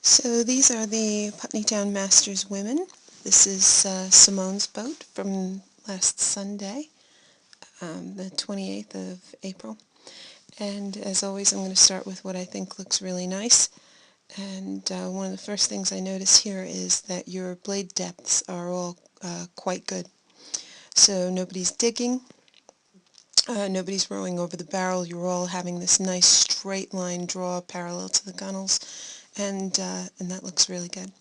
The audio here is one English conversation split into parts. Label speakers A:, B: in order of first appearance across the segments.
A: So these are the Putney Town Masters women. This is Simone's boat from last Sunday, the 28th of April. And as always, I'm going to start with what I think looks really nice. And one of the first things I notice here is that your blade depths are all quite good. So nobody's digging, nobody's rowing over the barrel. You're all having this nice straight line draw parallel to the gunnels, and that looks really good.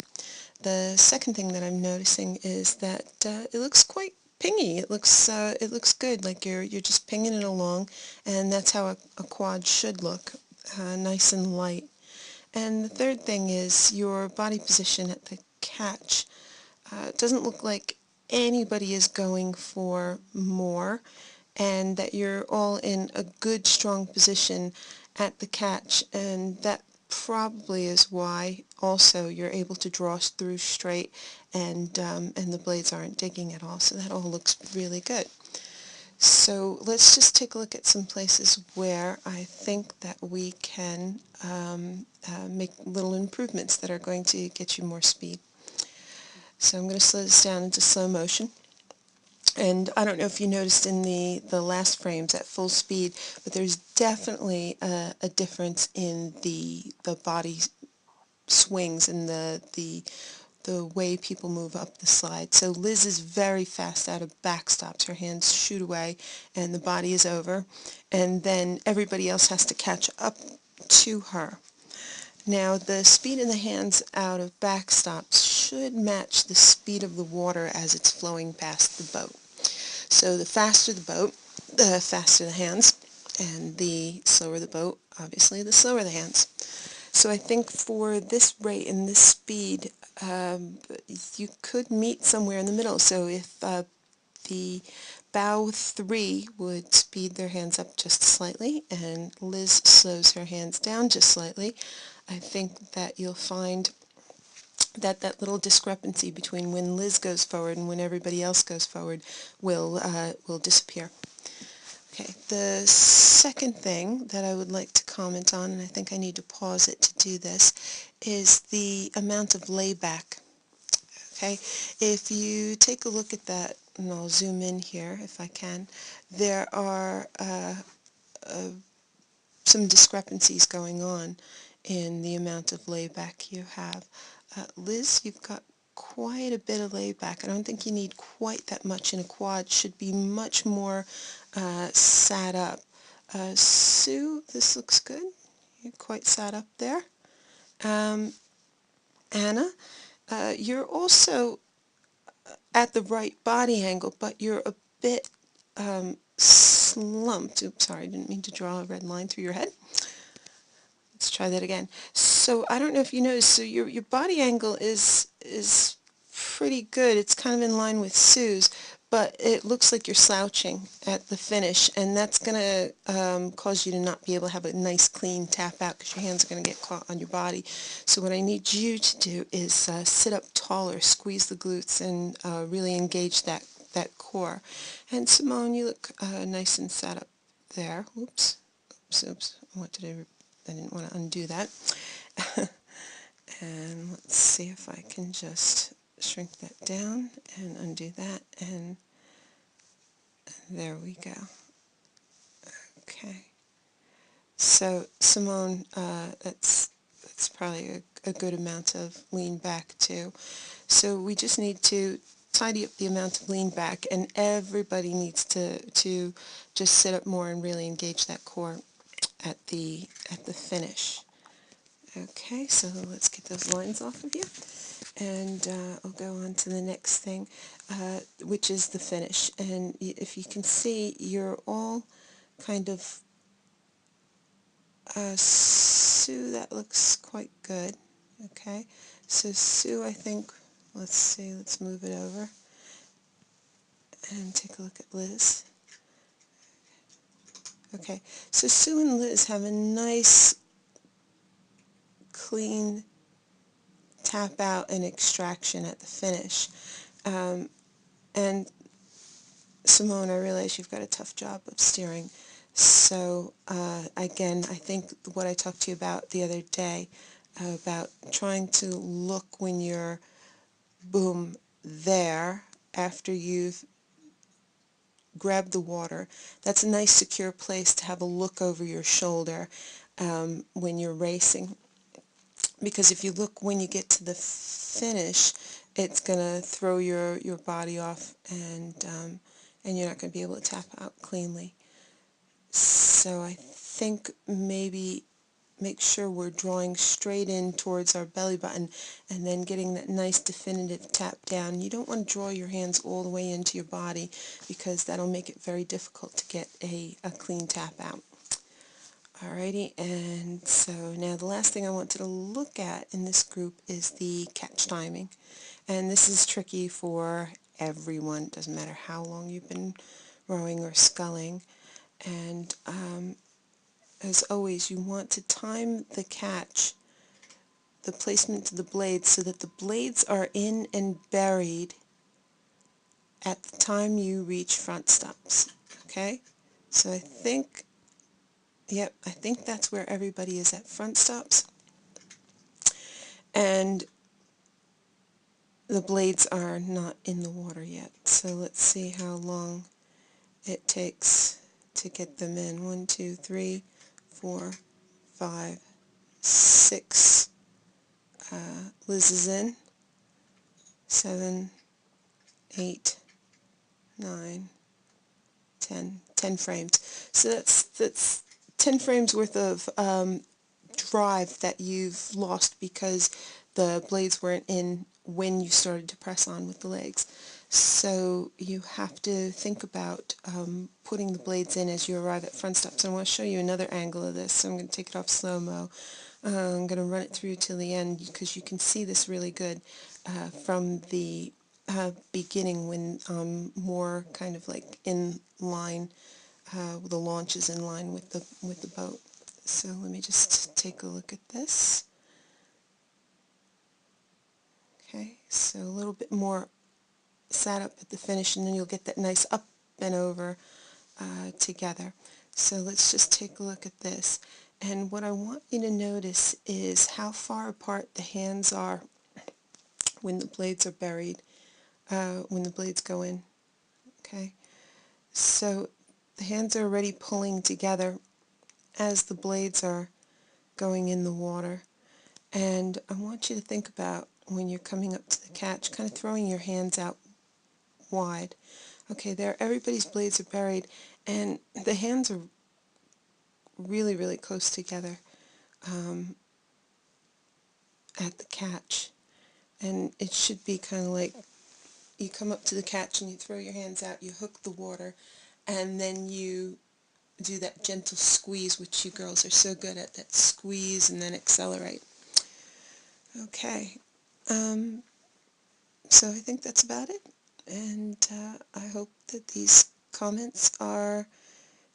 A: The second thing that I'm noticing is that it looks quite pingy. It looks good, like you're just pinging it along, and that's how a quad should look, nice and light. And the third thing is your body position at the catch. It doesn't look like anybody is going for more, and that you're all in a good, strong position at the catch, and that probably is why also you're able to draw through straight, and the blades aren't digging at all, so that all looks really good. So let's just take a look at some places where I think that we can make little improvements that are going to get you more speed. So I'm going to slow this down into slow motion. And I don't know if you noticed in the last frames at full speed, but there's definitely a difference in the body swings and the way people move up the slide. So Liz is very fast out of backstops. Her hands shoot away and the body is over. And then everybody else has to catch up to her. Now the speed in the hands out of backstops should match the speed of the water as it's flowing past the boat. So the faster the boat, the faster the hands, and the slower the boat, obviously, the slower the hands. So I think for this rate and this speed, you could meet somewhere in the middle. So if the bow 3 would speed their hands up just slightly, and Liz slows her hands down just slightly, I think that you'll find that little discrepancy between when Liz goes forward and when everybody else goes forward will disappear. Okay, the second thing that I would like to comment on, and I think I need to pause it to do this, is the amount of layback. Okay, if you take a look at that, and I'll zoom in here if I can, there are some discrepancies going on in the amount of layback you have. Liz, you've got quite a bit of layback. I don't think you need quite that much in a quad. Should be much more sat up. Sue, this looks good. You're quite sat up there. Anna, you're also at the right body angle, but you're a bit slumped. Oops, sorry, I didn't mean to draw a red line through your head. Let's try that again. So I don't know if you noticed, so your body angle is pretty good. It's kind of in line with Sue's, but it looks like you're slouching at the finish, and that's going to cause you to not be able to have a nice clean tap out because your hands are going to get caught on your body. So what I need you to do is sit up taller, squeeze the glutes, and really engage that core. And Simone, you look nice and sat up there. Oops, oops, oops. I didn't want to undo that. And let's see if I can just shrink that down and undo that, and there we go. Okay. So Simone, that's probably a good amount of lean back too. So we just need to tidy up the amount of lean back, and everybody needs to just sit up more and really engage that core at the finish. Okay, so let's get those lines off of you, and I'll go on to the next thing, which is the finish. And if you can see, you're all kind of, Sue, that looks quite good. Okay, so Sue, I think, let's see, let's move it over and take a look at Liz. Okay, so Sue and Liz have a nice, clean tap out and extraction at the finish. And Simone, I realize you've got a tough job of steering. So again, I think what I talked to you about the other day, about trying to look when you're, boom, there, after you've grabbed the water. That's a nice secure place to have a look over your shoulder when you're racing. Because if you look when you get to the finish, it's going to throw your body off, and you're not going to be able to tap out cleanly. So I think maybe make sure we're drawing straight in towards our belly button and then getting that nice definitive tap down. You don't want to draw your hands all the way into your body because that'll make it very difficult to get a clean tap out. Alrighty, and so now the last thing I wanted to look at in this group is the catch timing. And this is tricky for everyone. It doesn't matter how long you've been rowing or sculling. And as always, you want to time the catch, the placement of the blades, so that the blades are in and buried at the time you reach front stops. Okay? So I think, yep, I think that's where everybody is at front stops. And the blades are not in the water yet. So let's see how long it takes to get them in. 1, 2, 3, 4, 5, 6. Liz is in. 7, 8, 9, 10. 10 frames. So that's 10 frames worth of drive that you've lost because the blades weren't in when you started to press on with the legs. So you have to think about putting the blades in as you arrive at front stops. And I want to show you another angle of this. So I'm going to take it off slow-mo. I'm going to run it through till the end because you can see this really good from the beginning when more kind of like in line, the launch is in line with the boat. So let me just take a look at this. Okay, so a little bit more sat up at the finish, and then you'll get that nice up and over together. So let's just take a look at this. And what I want you to notice is how far apart the hands are when the blades are buried, when the blades go in. Okay, so the hands are already pulling together as the blades are going in the water. And I want you to think about when you're coming up to the catch, kind of throwing your hands out wide. Okay, there, everybody's blades are buried, and the hands are really, really close together at the catch. And it should be kind of like you come up to the catch and you throw your hands out, you hook the water, and then you do that gentle squeeze, which you girls are so good at, that squeeze and then accelerate. Okay, so I think that's about it, and I hope that these comments are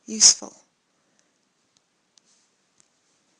A: useful.